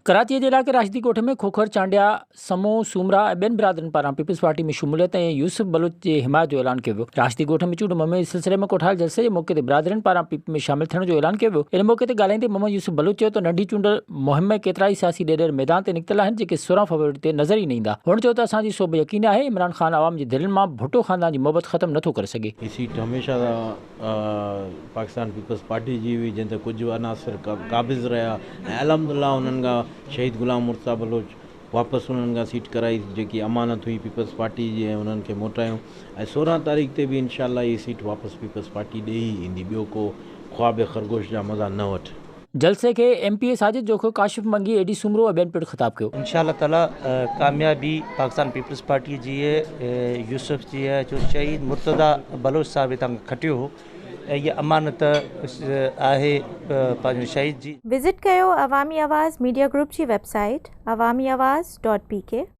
कराची के इलाके राशिदी कोठ में खोखर चांडिया समो सूमरा ऐं ॿियनि बिरादरनि पारां पीपल्स पार्टी में शमूलियत ऐं यूसुफ बलूच जे हिमायत जो ऐलान किया वियो। राशिदी कोठ में चूंड मोहम्मद इस सिलसिले में कोठाल जलसे के मौके ते बिरादरनि पारां पीप में शामिल थियण जो ऐलान किया वियो। इन मौके ते ॻाल्हाईंदे मोहम्मद यूसुफ बलूच चयो त नंढी चूंड मुहिम में केतिरा ई सियासी ॾेर मैदान ते निकितल आहिनि जेके 16 फरवरी ते नज़र ई न ईंदा। हुन चयो त असांजी सोभ यकीन आहे इमरान ख़ान आवाम जी दिलनि मां भुट्टो ख़ानदान जी मोहबत ख़त्म नथो करे सघे। ये सीट हमेशा पाकिस्तान पीपल्स पार्टी जी हुई जंहिं ते कुझु अनासिर क़ाबिज़ रहिया ऐं अलहमदिल्ला उन्हनि खां शहीद गुलाम मुर्तज़ा बलोच वापसि उन्हनि खां सीट कराई जेकी अमानत हुई पीपल्स पार्टी जी ऐं उन्हनि खे मोटायूं ऐं 16 तारीख़ ते बि इंशाअल्लाह ये सीट वापसि पीपल्स पार्टी ॾे ई ईंदी। ॿियो को ख्वाब खरगोश जा मज़ा न वठ। जलसे के MPA साजिद जोखो काशिफ मंगी एडी सुमरो ऐं ॿियनि पिणु ख़िताब कयो। इंशाअल्लाह ताला कामयाबी पाकिस्तान पीपल्स पार्टी जी यूसुफ जी है जो शहीद मुर्तज़ा बलोच साहब हितां खटियो हो ऐं ये अमानत आहे पंहिंजो शहीद जी। विज़िट कयो अवामी आवाज़ मीडिया ग्रुप जी वेबसाइट awamiawaz.pk